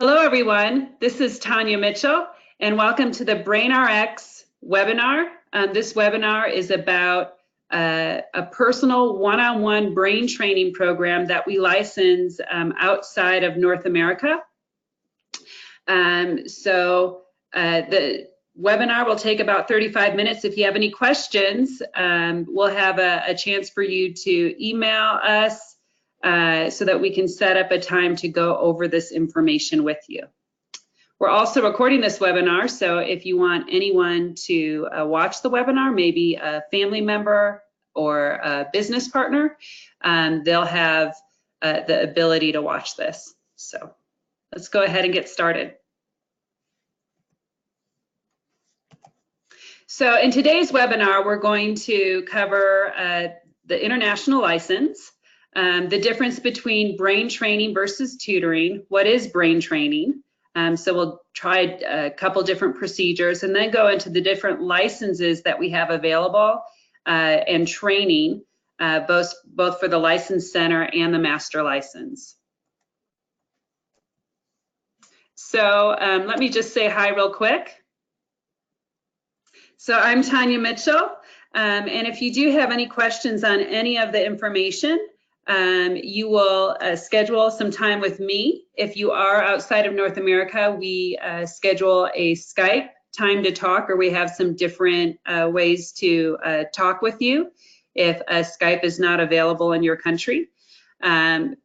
Hello, everyone. This is Tanya Mitchell, and welcome to the BrainRx webinar. This webinar is about a personal one-on-one brain training program that we license outside of North America. The webinar will take about 35 minutes. If you have any questions, we'll have a chance for you to email us so that we can set up a time to go over this information with you. We're also recording this webinar, so if you want anyone to watch the webinar, maybe a family member or a business partner, they'll have the ability to watch this. So let's go ahead and get started. So in today's webinar, we're going to cover the international license, the difference between brain training versus tutoring. What is brain training? So we'll try a couple different procedures and then go into the different licenses that we have available and training, both for the license center and the master license. So let me just say hi real quick. So I'm Tanya Mitchell, and if you do have any questions on any of the information, you will schedule some time with me. If you are outside of North America, we schedule a Skype time to talk, or we have some different ways to talk with you if Skype is not available in your country. So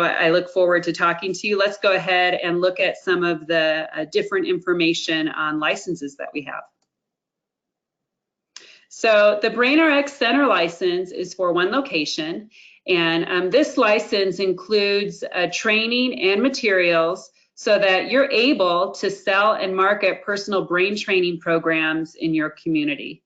I look forward to talking to you. Let's go ahead and look at some of the different information on licenses that we have. So the BrainRx Center license is for one location, and this license includes training and materials so that you're able to sell and market personal brain training programs in your community.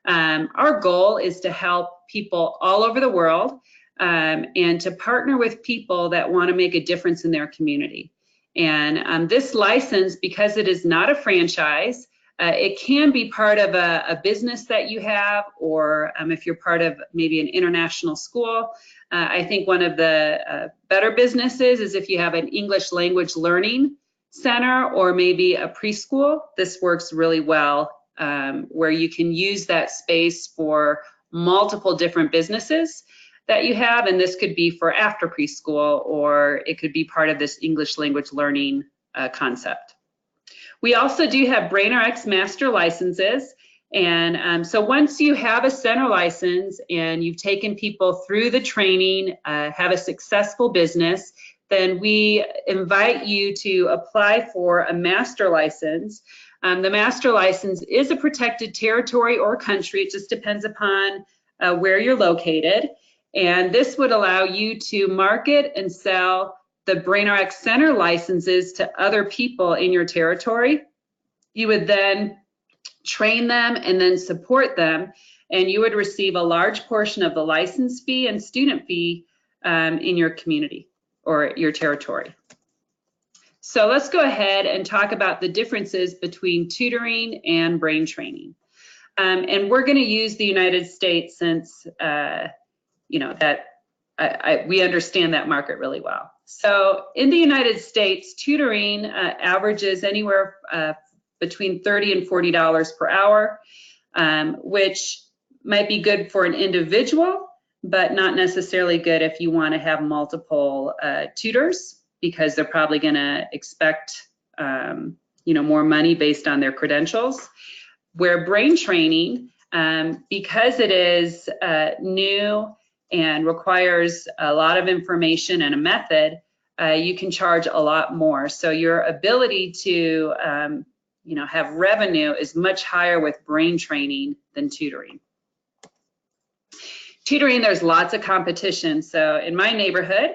Our goal is to help people all over the world and to partner with people that want to make a difference in their community. And this license, because it is not a franchise, it can be part of a business that you have, or if you're part of maybe an international school. I think one of the better businesses is if you have an English language learning center or maybe a preschool. This works really well, where you can use that space for multiple different businesses that you have, and this could be for after preschool, or it could be part of this English language learning concept. We also do have BrainRx master licenses, and so once you have a center license and you've taken people through the training, have a successful business, then we invite you to apply for a master license. The master license is a protected territory or country. It just depends upon where you're located, and this would allow you to market and sell the BrainRx Center licenses to other people in your territory. You would then train them and then support them, and you would receive a large portion of the license fee and student fee in your community or your territory. So let's go ahead and talk about the differences between tutoring and brain training. And we're going to use the United States since you know that we understand that market really well. So in the United States, tutoring averages anywhere between $30 and $40 per hour, which might be good for an individual, but not necessarily good if you want to have multiple tutors, because they're probably going to expect more money based on their credentials. Where brain training, because it is new and requires a lot of information and a method, you can charge a lot more. So your ability to have revenue is much higher with brain training than tutoring. Tutoring, there's lots of competition. So in my neighborhood,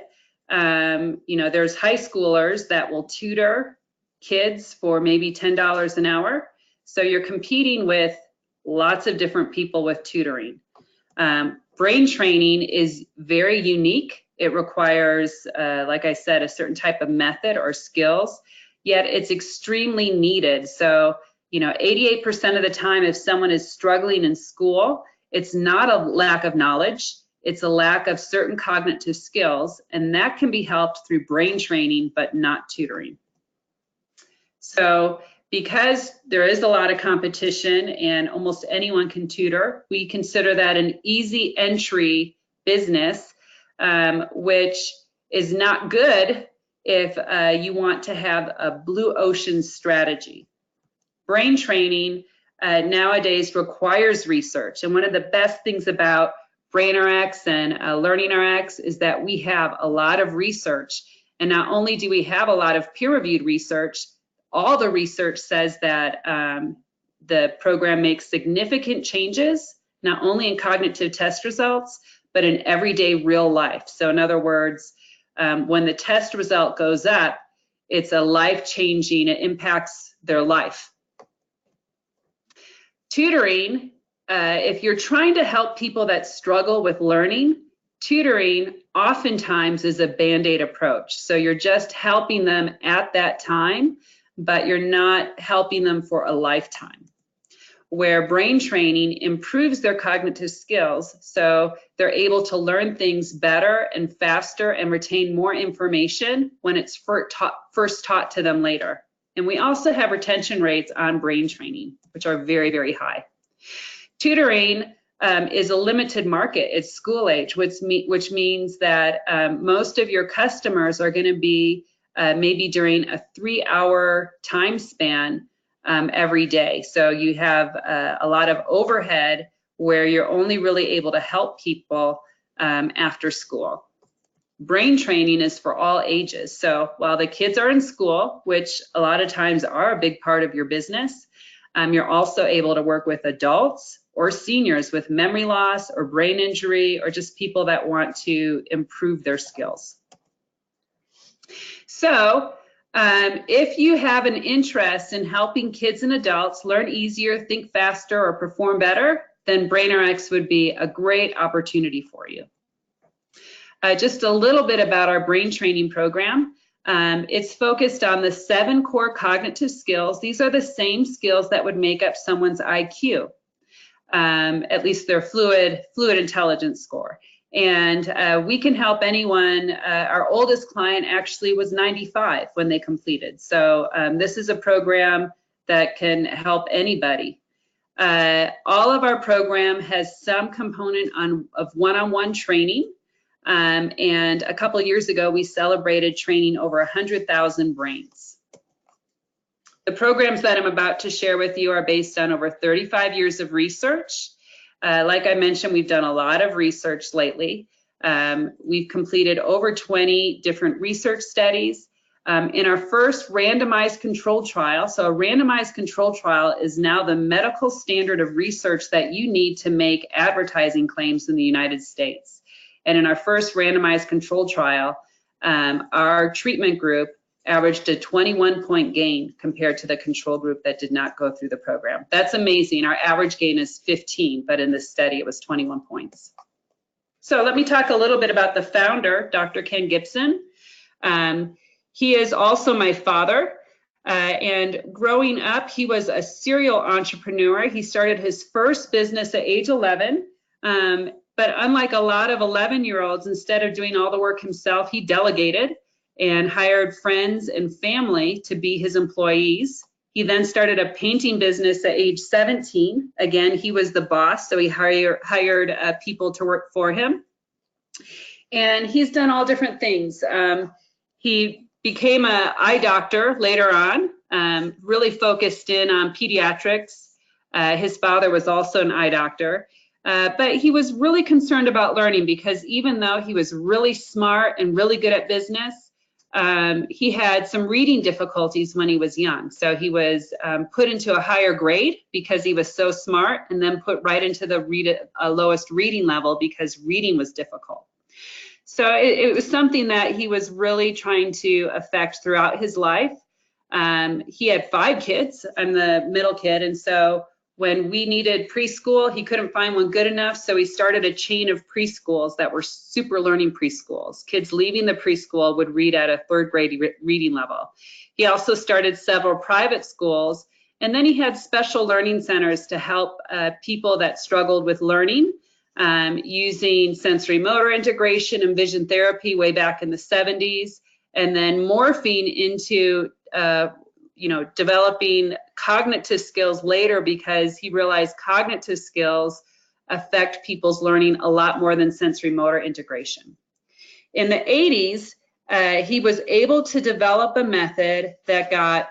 there's high schoolers that will tutor kids for maybe $10 an hour. So you're competing with lots of different people with tutoring. Brain training is very unique. It requires, like I said, a certain type of method or skills, yet it's extremely needed. So, 88% of the time, if someone is struggling in school, it's not a lack of knowledge. it's a lack of certain cognitive skills, and that can be helped through brain training, but not tutoring. So because there is a lot of competition and almost anyone can tutor, we consider that an easy entry business, which is not good if you want to have a blue ocean strategy. Brain training nowadays requires research, and one of the best things about BrainRx and LearningRx is that we have a lot of research, and not only do we have a lot of peer-reviewed research, all the research says that the program makes significant changes, not only in cognitive test results, but in everyday real life. So in other words, when the test result goes up, it's a life-changing, it impacts their life. Tutoring, if you're trying to help people that struggle with learning, tutoring oftentimes is a Band-Aid approach. So you're just helping them at that time, but you're not helping them for a lifetime. Where brain training improves their cognitive skills, so they're able to learn things better and faster and retain more information when it's first taught to them later. And we also have retention rates on brain training, which are very, very high. Tutoring is a limited market. It's school age, which means that most of your customers are going to be maybe during a 3-hour time span every day. So you have a lot of overhead where you're only really able to help people after school. Brain training is for all ages. So while the kids are in school, which a lot of times are a big part of your business, you're also able to work with adults or seniors with memory loss or brain injury, or just people that want to improve their skills. So if you have an interest in helping kids and adults learn easier, think faster, or perform better, then BrainRx would be a great opportunity for you. Just a little bit about our brain training program. It's focused on the 7 core cognitive skills. These are the same skills that would make up someone's IQ, at least their fluid intelligence score. And we can help anyone. Our oldest client actually was 95 when they completed. So this is a program that can help anybody. All of our program has some component of one-on-one training. And a couple of years ago, we celebrated training over 100,000 brains. The programs that I'm about to share with you are based on over 35 years of research. Like I mentioned, we've done a lot of research lately. We've completed over 20 different research studies. In our first randomized control trial, so a randomized control trial is now the medical standard of research that you need to make advertising claims in the United States. And in our first randomized control trial, our treatment group averaged a 21-point gain compared to the control group that did not go through the program. That's amazing. Our average gain is 15, but in this study it was 21 points. So let me talk a little bit about the founder, Dr. Ken Gibson. He is also my father. And growing up, he was a serial entrepreneur. He started his first business at age 11. But unlike a lot of 11-year-olds, instead of doing all the work himself, he delegated and hired friends and family to be his employees. He then started a painting business at age 17. Again, he was the boss, so he hired people to work for him. And he's done all different things. He became an eye doctor later on, really focused in on pediatrics. His father was also an eye doctor. But he was really concerned about learning because even though he was really smart and really good at business, he had some reading difficulties when he was young. So he was put into a higher grade because he was so smart, and then put right into the lowest reading level because reading was difficult. So it was something that he was really trying to affect throughout his life. He had 5 kids. I'm the middle kid, and so when we needed preschool, he couldn't find one good enough, so he started a chain of preschools that were super learning preschools. Kids leaving the preschool would read at a 3rd grade reading level. He also started several private schools, and then he had special learning centers to help people that struggled with learning. using sensory motor integration and vision therapy way back in the 70s, and then morphing into developing cognitive skills later, because he realized cognitive skills affect people's learning a lot more than sensory motor integration. In the 80s, he was able to develop a method that got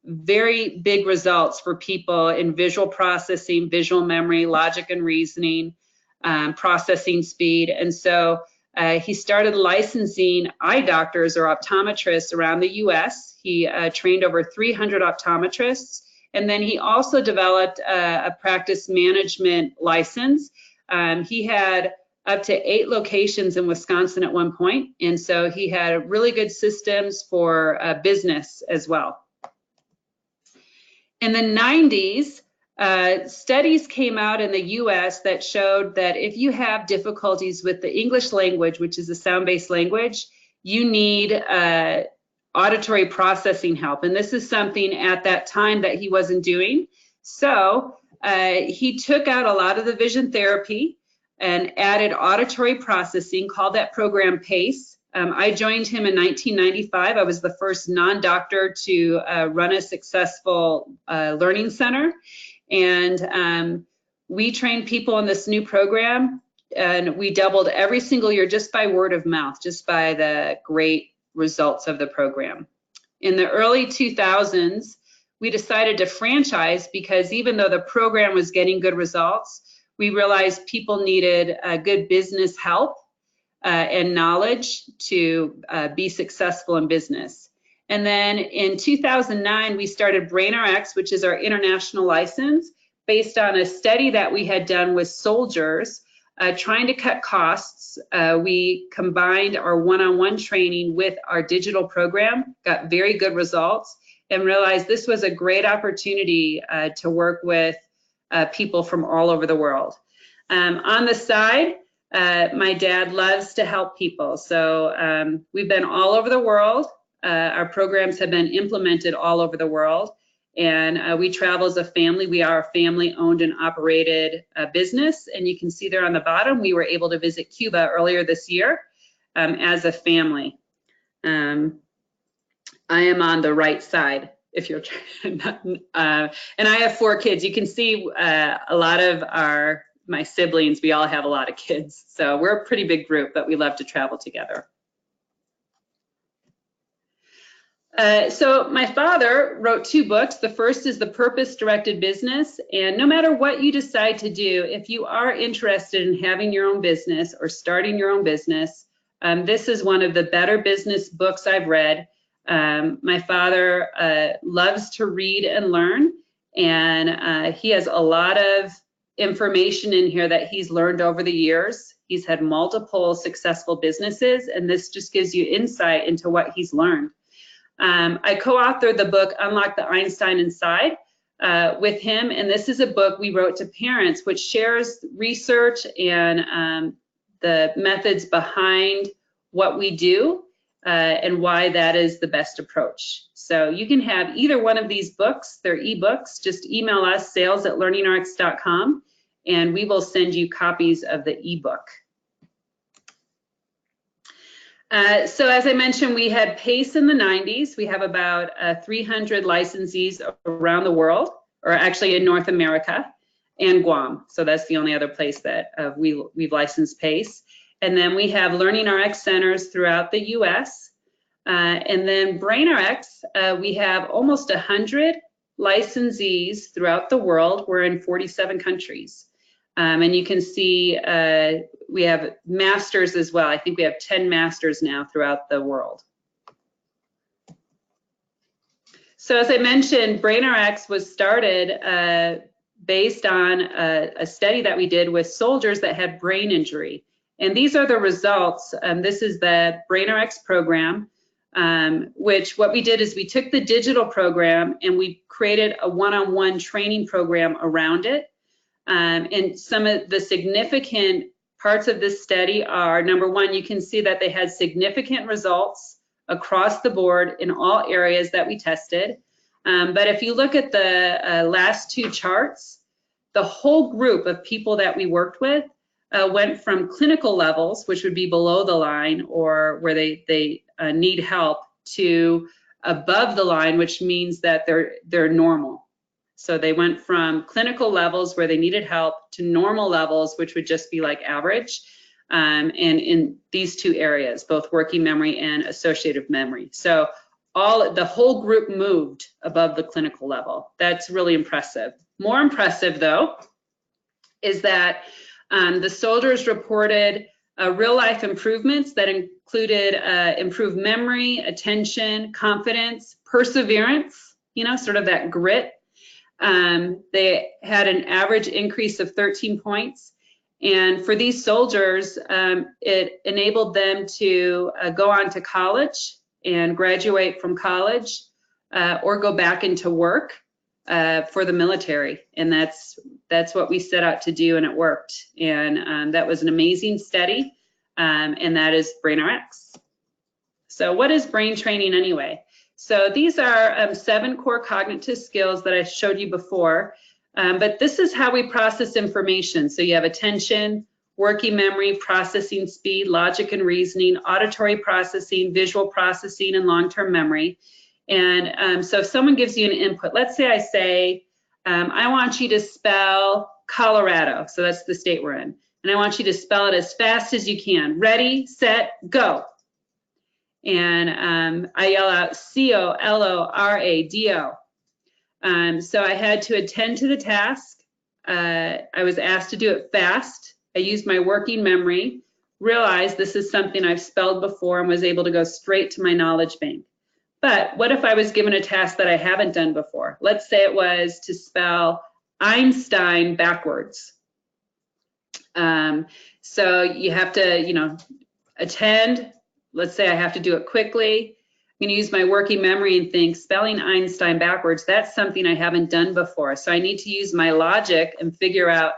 very big results for people in visual processing, visual memory, logic and reasoning, processing speed. And so he started licensing eye doctors or optometrists around the US. He trained over 300 optometrists. And then he also developed a practice management license. He had up to 8 locations in Wisconsin at one point. And so he had really good systems for business as well. In the 90s, studies came out in the US that showed that if you have difficulties with the English language, which is a sound-based language, you need auditory processing help. And this is something at that time that he wasn't doing. So he took out a lot of the vision therapy and added auditory processing, called that program PACE. I joined him in 1995. I was the first non-doctor to run a successful learning center. And we trained people in this new program, and we doubled every single year just by word of mouth, just by the great results of the program. In the early 2000s, we decided to franchise, because even though the program was getting good results, we realized people needed good business help and knowledge to be successful in business. And then in 2009, we started BrainRx, which is our international license, based on a study that we had done with soldiers trying to cut costs. We combined our one-on-one training with our digital program, got very good results, and realized this was a great opportunity to work with people from all over the world. On the side, my dad loves to help people. So we've been all over the world. Our programs have been implemented all over the world. And we travel as a family. We are a family-owned and operated business. And you can see there on the bottom, we were able to visit Cuba earlier this year as a family. I am on the right side, if you're trying. And I have 4 kids. You can see a lot of my siblings, we all have a lot of kids. So we're a pretty big group, but we love to travel together. So my father wrote 2 books. The first is The Purpose-Directed Business. And no matter what you decide to do, if you are interested in having your own business or starting your own business, this is one of the better business books I've read. My father loves to read and learn, and he has a lot of information in here that he's learned over the years. He's had multiple successful businesses, and this just gives you insight into what he's learned. I co-authored the book Unlock the Einstein Inside with him, and this is a book we wrote to parents, which shares research and the methods behind what we do and why that is the best approach. So you can have either one of these books. They're ebooks. Just email us, sales@learningrx.com, and we will send you copies of the ebook. So as I mentioned, we had PACE in the 90s. We have about 300 licensees around the world, or actually in North America and Guam. So that's the only other place that we've licensed PACE. And then we have LearningRx centers throughout the US. And then BrainRx, we have almost 100 licensees throughout the world. We're in 47 countries. And you can see we have masters as well. I think we have 10 masters now throughout the world. So as I mentioned, BrainRx was started based on a study that we did with soldiers that had brain injury. And these are the results. This is the BrainRx program, which what we did is we took the digital program and we created a one-on-one training program around it. And some of the significant parts of this study are, number one, you can see that they had significant results across the board in all areas that we tested. But if you look at the last 2 charts, the whole group of people that we worked with went from clinical levels, which would be below the line or where they need help, to above the line, which means that they're normal. So they went from clinical levels where they needed help to normal levels, which would just be like average. And in these two areas, both working memory and associative memory. So the whole group moved above the clinical level. That's really impressive. More impressive, though, is that the soldiers reported real-life improvements that included improved memory, attention, confidence, perseverance, sort of that grit. They had an average increase of 13 points. And for these soldiers, it enabled them to go on to college and graduate from college or go back into work for the military. And that's what we set out to do, and it worked. And that was an amazing study, and that is BrainRx. So what is brain training anyway? So these are 7 core cognitive skills that I showed you before. But this is how we process information. So you have attention, working memory, processing speed, logic and reasoning, auditory processing, visual processing, and long-term memory. And so if someone gives you an input, let's say I say, I want you to spell Colorado. So that's the state we're in. And I want you to spell it as fast as you can. Ready, set, go. And I yell out C-O-L-O-R-A-D-O. So I had to attend to the task. I was asked to do it fast. I used my working memory, realized this is something I've spelled before, and was able to go straight to my knowledge bank. But what if I was given a task that I haven't done before? Let's say it was to spell Einstein backwards. So you have to, attend. Let's say I have to do it quickly. I'm going to use my working memory and think, spelling Einstein backwards, that's something I haven't done before. So I need to use my logic and figure out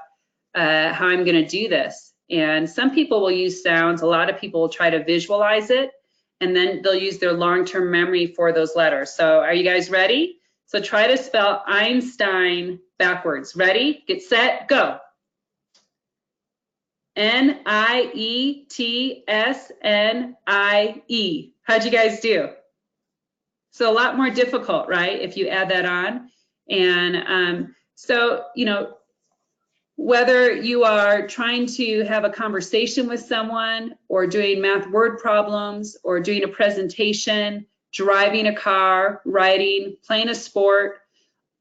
how I'm going to do this. And some people will use sounds. A lot of people will try to visualize it, and then they'll use their long-term memory for those letters. So are you guys ready? So try to spell Einstein backwards. Ready? Get set, go. N-I-E-T-S-N-I-E. How'd you guys do? So a lot more difficult, right, if you add that on. And so, whether you are trying to have a conversation with someone, or doing math word problems, or doing a presentation, driving a car, writing, playing a sport,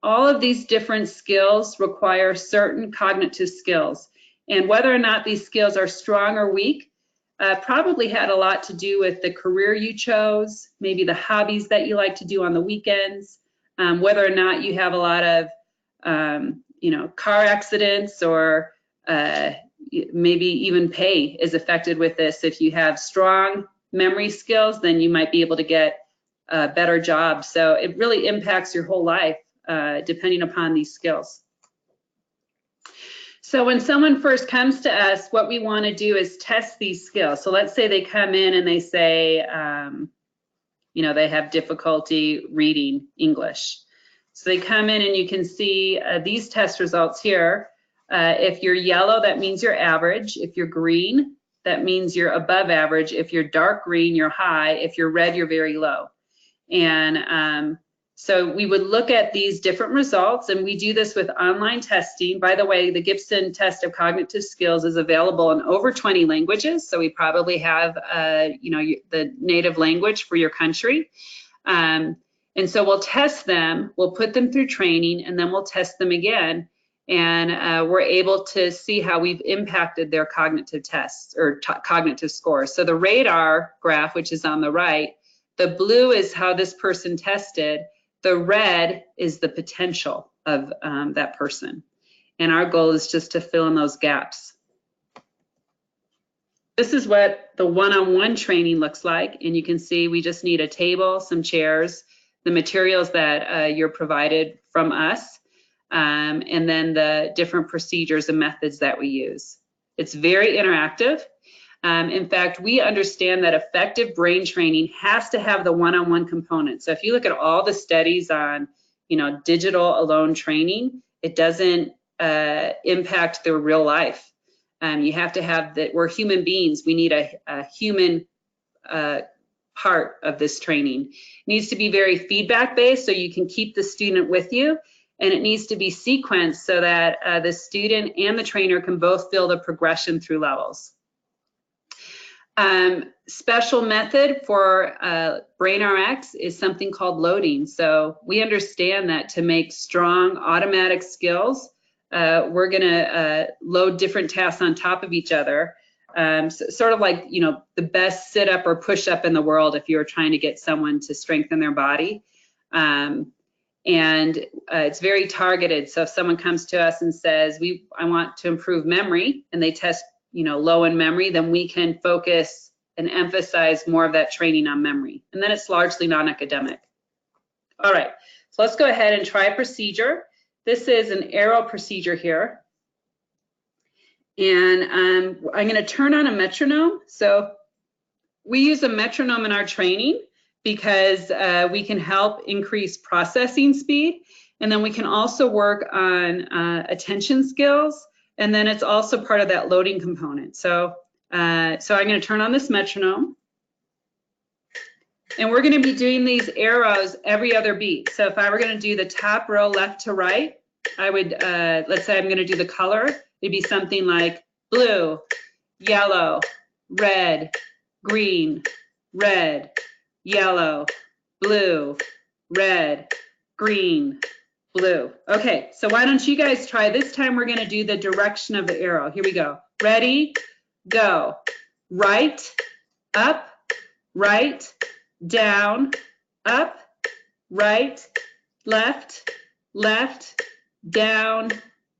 all of these different skills require certain cognitive skills. And whether or not these skills are strong or weak probably had a lot to do with the career you chose, maybe the hobbies that you like to do on the weekends, whether or not you have a lot of, car accidents, or maybe even pay is affected with this. If you have strong memory skills, then you might be able to get a better job. So it really impacts your whole life depending upon these skills. So when someone first comes to us, what we want to do is test these skills. So let's say they come in and they say, they have difficulty reading English. So they come in and you can see these test results here. If you're yellow, that means you're average. If you're green, that means you're above average. If you're dark green, you're high. If you're red, you're very low. And so we would look at these different results, and we do this with online testing. By the way, the Gibson test of cognitive skills is available in over 20 languages. So we probably have, the native language for your country. And so we'll test them, we'll put them through training, and then we'll test them again. And we're able to see how we've impacted their cognitive tests or cognitive scores. So the radar graph, which is on the right, the blue is how this person tested. The red is the potential of that person. And our goal is just to fill in those gaps. This is what the one-on-one training looks like. And you can see we just need a table, some chairs, the materials that you're provided from us, and then the different procedures and methods that we use. It's very interactive. In fact, we understand that effective brain training has to have the one-on-one component. So if you look at all the studies on, digital alone training, it doesn't impact their real life. You have to have that. We're human beings. We need a human part of this training. It needs to be very feedback based, so you can keep the student with you, and it needs to be sequenced so that the student and the trainer can both feel the progression through levels. Special method for BrainRx is something called loading. So we understand that to make strong automatic skills, we're gonna load different tasks on top of each other. Sort of like, you know, the best sit up or push up in the world if you're trying to get someone to strengthen their body. It's very targeted. So if someone comes to us and says, I want to improve memory, and they test, you know, low in memory, then we can focus and emphasize more of that training on memory. And then it's largely non-academic. All right, so let's go ahead and try a procedure. This is an arrow procedure here. And I'm going to turn on a metronome. So we use a metronome in our training because we can help increase processing speed. And then we can also work on attention skills. And then it's also part of that loading component. So I'm going to turn on this metronome. And we're going to be doing these arrows every other beat. So if I were going to do the top row left to right, I would, let's say I'm going to do the color. It'd be something like blue, yellow, red, green, red, yellow, blue, red, green, blue. Okay, so why don't you guys try? This time we're going to do the direction of the arrow. Here we go. Ready, go. Right, up, right, down, up, right, left, left, down,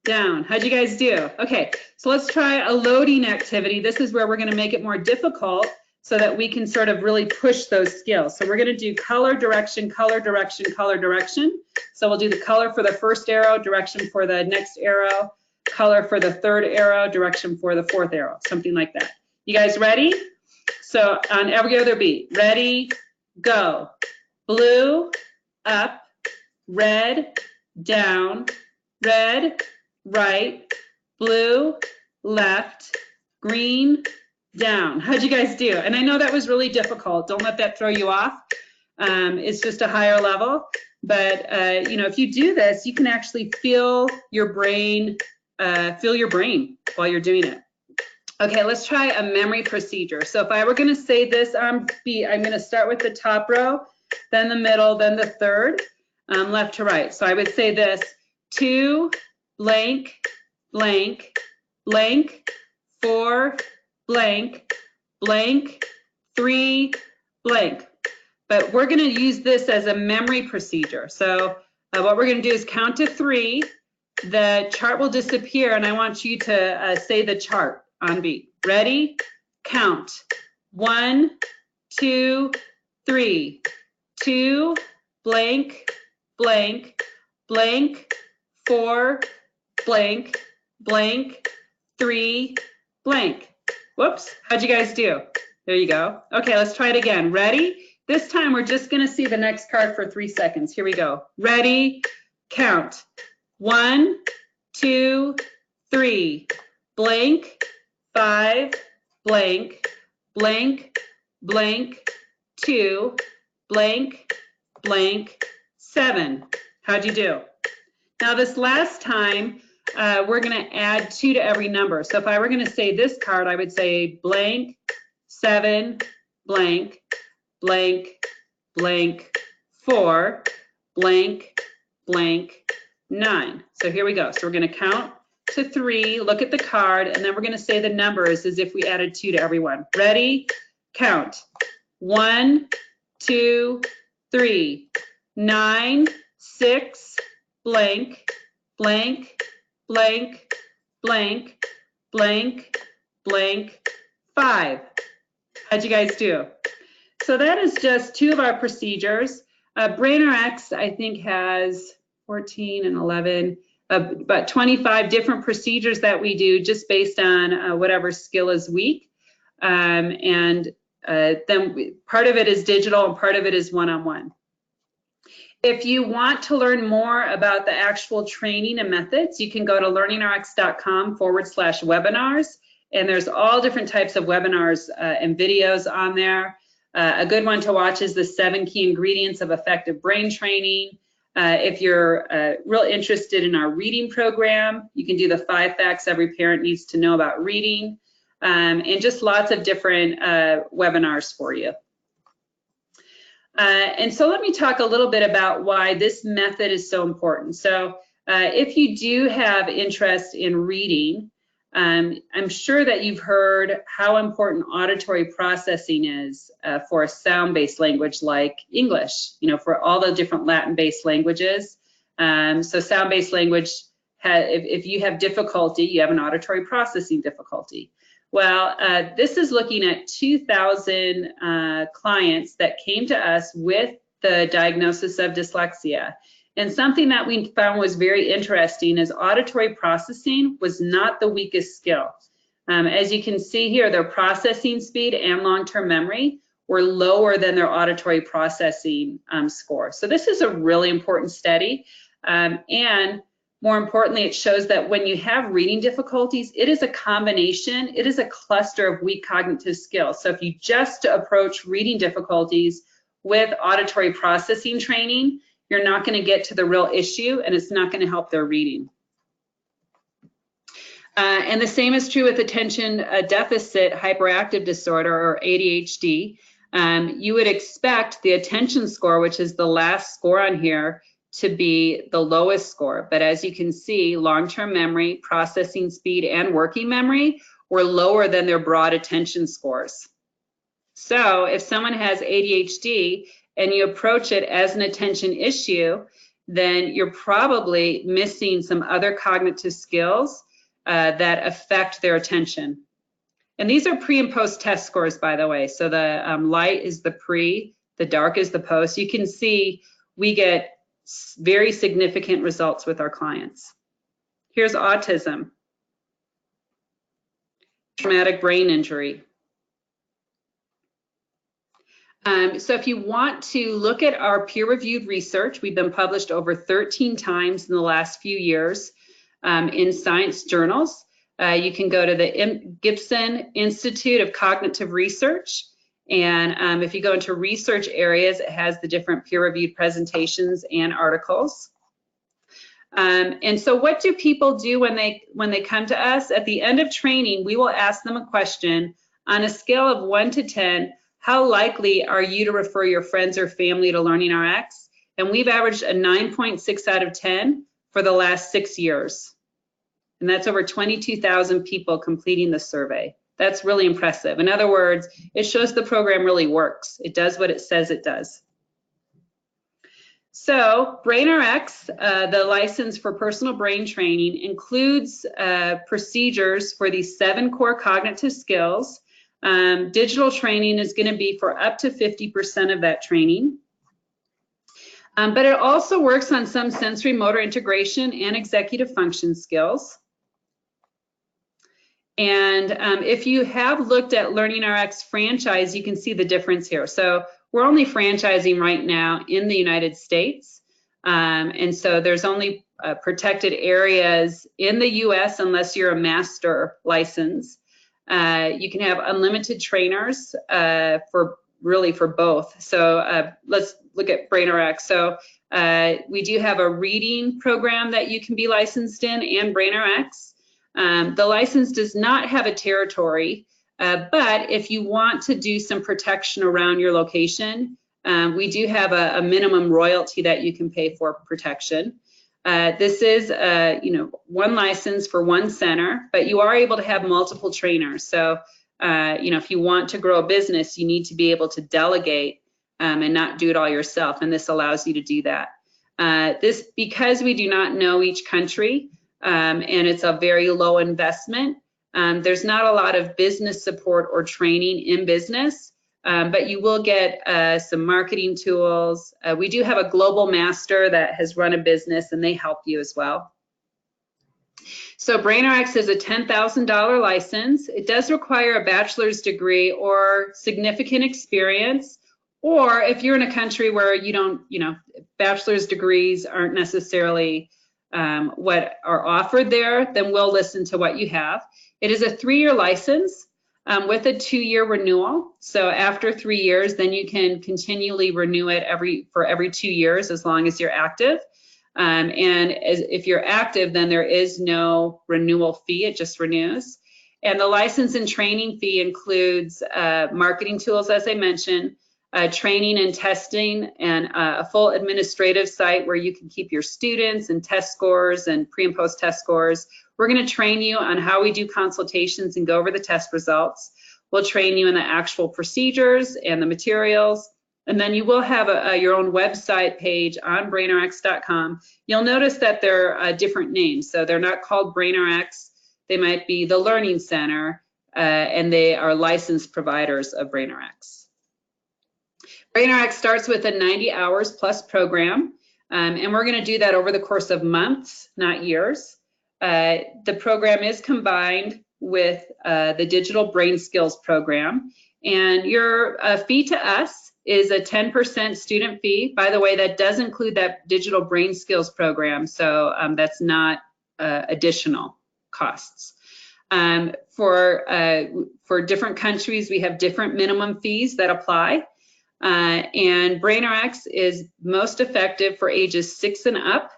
down. How'd you guys do? Okay, so let's try a loading activity. This is where we're going to make it more difficult so that we can sort of really push those skills. So we're going to do color, direction, color, direction, color, direction. So we'll do the color for the first arrow, direction for the next arrow, color for the third arrow, direction for the fourth arrow, something like that. You guys ready? So on every other beat, ready, go. Blue, up, red, down, red, right, blue, left, green, down. How'd you guys do? And I know that was really difficult. Don't let that throw you off. It's just a higher level. But you know, if you do this, you can actually feel your brain while you're doing it. Okay, let's try a memory procedure. So if I were going to say this on beat, I'm going to start with the top row, then the middle, then the third, left to right. So I would say this: 2, blank, blank, blank, 4, blank, blank, 3, blank. But we're going to use this as a memory procedure. So what we're going to do is count to 3. The chart will disappear, and I want you to say the chart on beat. Ready? Count. 1, 2, 3. 2, blank, blank, blank, 4, blank, blank, 3, blank. Whoops, how'd you guys do? There you go. Okay, let's try it again. Ready? This time we're just gonna see the next card for 3 seconds. Here we go. Ready? Count. 1, 2, 3. Blank, 5, blank, blank, blank, 2, blank, blank, 7. How'd you do? Now this last time, we're going to add 2 to every number. So if I were going to say this card, I would say blank, 7, blank, blank, blank, 4, blank, blank, 9. So here we go. So we're going to count to 3, look at the card, and then we're going to say the numbers as if we added 2 to every one. Ready? Count. 1, 2, 3, 9, 6, blank, blank, blank, blank, blank, blank, 5. How'd you guys do? So that is just 2 of our procedures. BrainRx, I think, has 14 and 11, about 25 different procedures that we do just based on whatever skill is weak. Then part of it is digital and part of it is one-on-one. If you want to learn more about the actual training and methods, you can go to learningrx.com/webinars, and there's all different types of webinars and videos on there. A good one to watch is the 7 key ingredients of effective brain training. If you're real interested in our reading program, you can do the 5 facts every parent needs to know about reading, and just lots of different webinars for you. And so let me talk a little bit about why this method is so important. So if you do have interest in reading, I'm sure that you've heard how important auditory processing is for a sound-based language like English, for all the different Latin-based languages. So sound-based language, if you have difficulty, you have an auditory processing difficulty. Well, this is looking at 2,000 clients that came to us with the diagnosis of dyslexia. And something that we found was very interesting is auditory processing was not the weakest skill. As you can see here, their processing speed and long-term memory were lower than their auditory processing score. So this is a really important study. And more importantly, it shows that when you have reading difficulties, it is a combination, it is a cluster of weak cognitive skills. So if you just approach reading difficulties with auditory processing training, you're not going to get to the real issue, and it's not going to help their reading. And the same is true with attention deficit hyperactive disorder, or ADHD. You would expect the attention score, which is the last score on here, to be the lowest score. But as you can see, long-term memory, processing speed, and working memory were lower than their broad attention scores. So if someone has ADHD and you approach it as an attention issue, then you're probably missing some other cognitive skills that affect their attention. And these are pre and post test scores, by the way. So the light is the pre, the dark is the post. You can see we get very significant results with our clients. Here's autism, traumatic brain injury. So if you want to look at our peer-reviewed research, we've been published over 13 times in the last few years in science journals. You can go to the Gibson Institute of Cognitive Research, and if you go into research areas, it has the different peer-reviewed presentations and articles. And so what do people do when they come to us? At the end of training, we will ask them a question on a scale of 1 to 10. How likely are you to refer your friends or family to LearningRx? And we've averaged a 9.6 out of 10 for the last 6 years. And that's over 22,000 people completing the survey. That's really impressive. In other words, it shows the program really works. It does what it says it does. So BrainRx, the license for personal brain training, includes procedures for these 7 core cognitive skills. Digital training is going to be for up to 50% of that training. But it also works on some sensory motor integration and executive function skills. And if you have looked at LearningRx franchise, you can see the difference here. So we're only franchising right now in the United States. And so there's only protected areas in the US unless you're a master license. You can have unlimited trainers for both. So let's look at BrainRx. So we do have a reading program that you can be licensed in, and BrainRx. The license does not have a territory, but if you want to do some protection around your location, we do have a minimum royalty that you can pay for protection. This is, one license for one center, but you are able to have multiple trainers. So, if you want to grow a business, you need to be able to delegate and not do it all yourself, and this allows you to do that. Because we do not know each country, and it's a very low investment, there's not a lot of business support or training in business. But you will get some marketing tools. We do have a global master that has run a business, and they help you as well. So BrainRx is a $10,000 license. It does require a bachelor's degree or significant experience, or if you're in a country where you don't, bachelor's degrees aren't necessarily what are offered there, then we'll listen to what you have. It is a 3-year license with a 2-year renewal. So after 3 years, then you can continually renew it for every 2 years as long as you're active. If you're active, then there is no renewal fee, it just renews. And the license and training fee includes marketing tools, as I mentioned, training and testing, and a full administrative site where you can keep your students and test scores and pre and post test scores. We're going to train you on how we do consultations and go over the test results. We'll train you in the actual procedures and the materials. And then you will have your own website page on BrainRx.com. You'll notice that they're different names. So they're not called BrainRx. They might be the Learning Center, and they are licensed providers of BrainRx. BrainRx starts with a 90 hours plus program, and we're going to do that over the course of months, not years. The program is combined with the Digital Brain Skills program, and your fee to us is a 10% student fee. By the way, that does include that Digital Brain Skills program, so that's not additional costs. For different countries, we have different minimum fees that apply. And BrainRx is most effective for ages 6 and up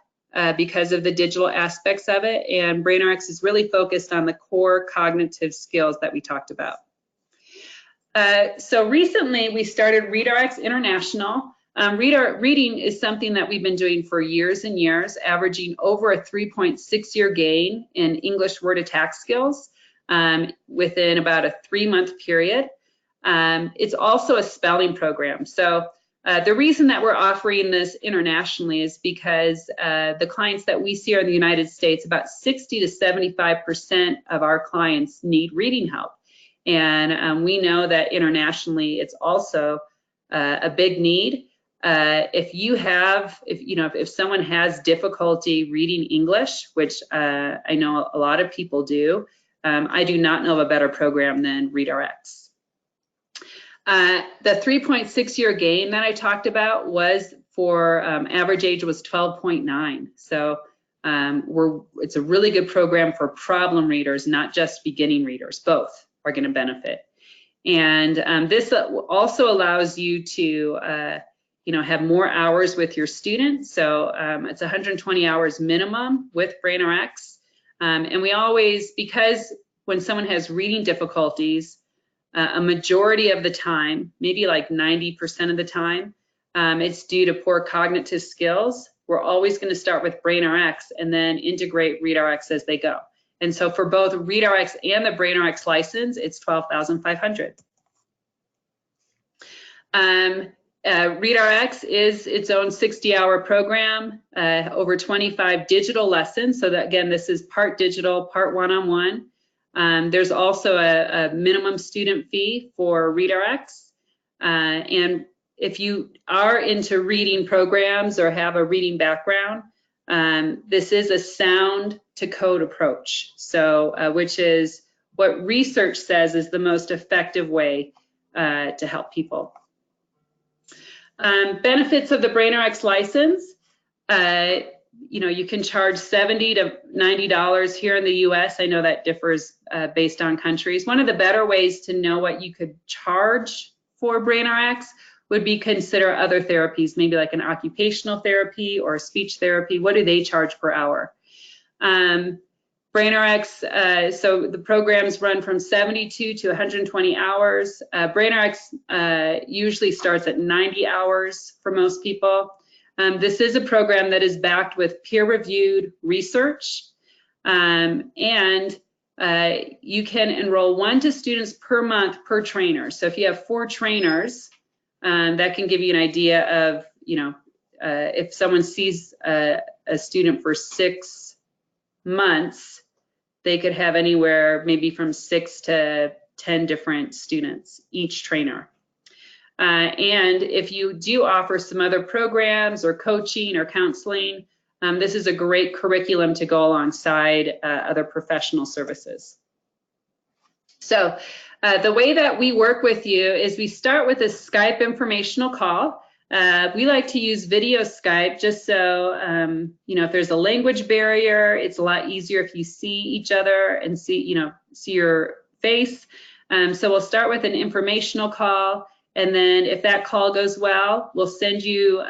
because of the digital aspects of it. And BrainRx is really focused on the core cognitive skills that we talked about. So recently we started ReadRx International. Reading is something that we've been doing for years and years, averaging over a 3.6-year gain in English word attack skills within about a 3-month period. It's also a spelling program. So the reason that we're offering this internationally is because the clients that we see are in the United States, about 60 to 75% of our clients need reading help. And we know that internationally it's also a big need. If someone has difficulty reading English, which I know a lot of people do, I do not know of a better program than ReadRx. The 3.6-year gain that I talked about was for average age was 12.9. So it's a really good program for problem readers, not just beginning readers. Both are going to benefit. And this also allows you to have more hours with your students. So it's 120 hours minimum with BrainRx. And we always, because when someone has reading difficulties, a majority of the time, maybe like 90% of the time, it's due to poor cognitive skills. We're always going to start with BrainRx and then integrate ReadRx as they go. And so for both ReadRx and the BrainRx license, it's $12,500. ReadRx is its own 60-hour program, over 25 digital lessons. So that, again, this is part digital, part one-on-one. There's also a minimum student fee for ReadRx. And if you are into reading programs or have a reading background, this is a sound to code approach. So, which is what research says is the most effective way to help people. Benefits of the BrainRx license. You can charge $70 to $90 here in the US. I know that differs based on countries. One of the better ways to know what you could charge for BrainRx would be consider other therapies, maybe like an occupational therapy or speech therapy. What do they charge per hour? BrainRx, so the programs run from 72 to 120 hours. BrainRx usually starts at 90 hours for most people. This is a program that is backed with peer-reviewed research, and you can enroll 1 to 2 students per month per trainer. So if you have 4 trainers, that can give you an idea of, if someone sees a student for 6 months, they could have anywhere maybe from 6 to 10 different students, each trainer. And if you do offer some other programs or coaching or counseling, this is a great curriculum to go alongside other professional services. So the way that we work with you is we start with a Skype informational call. We like to use video Skype just so, you know, if there's a language barrier, it's a lot easier if you see each other and see, you know, see your face. So we'll start with an informational call, and then if that call goes well, we'll send you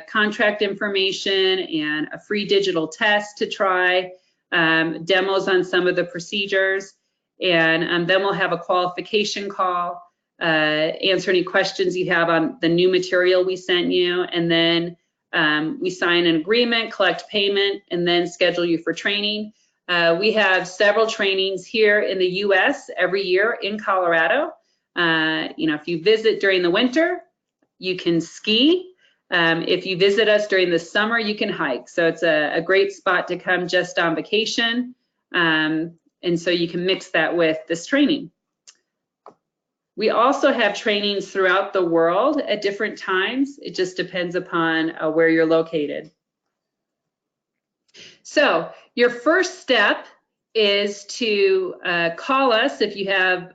contract information and a free digital test to try, demos on some of the procedures, and then we'll have a qualification call, answer any questions you have on the new material we sent you, and then we sign an agreement, collect payment, and then schedule you for training. We have several trainings here in the US every year in Colorado. You know, if you visit during the winter, you can ski. If you visit us during the summer, you can hike. So it's a great spot to come just on vacation. And so you can mix that with this training. We also have trainings throughout the world at different times. It just depends upon where you're located. So your first step is to call us if you have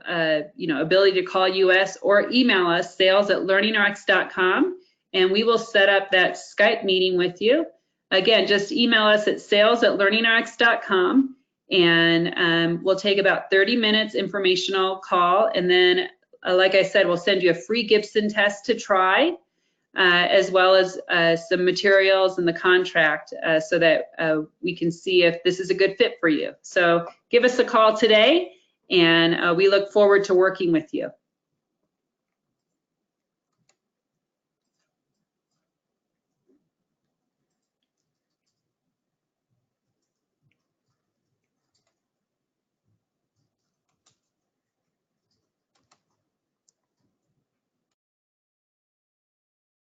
you know, ability to call US, or email us, sales@learningrx.com, and we will set up that Skype meeting with you. Again, just email us at sales@learningrx.com, and we'll take about 30 minutes informational call, and then like I said, we'll send you a free Gibson test to try, as well as some materials and the contract, so that we can see if this is a good fit for you. So give us a call today, and we look forward to working with you.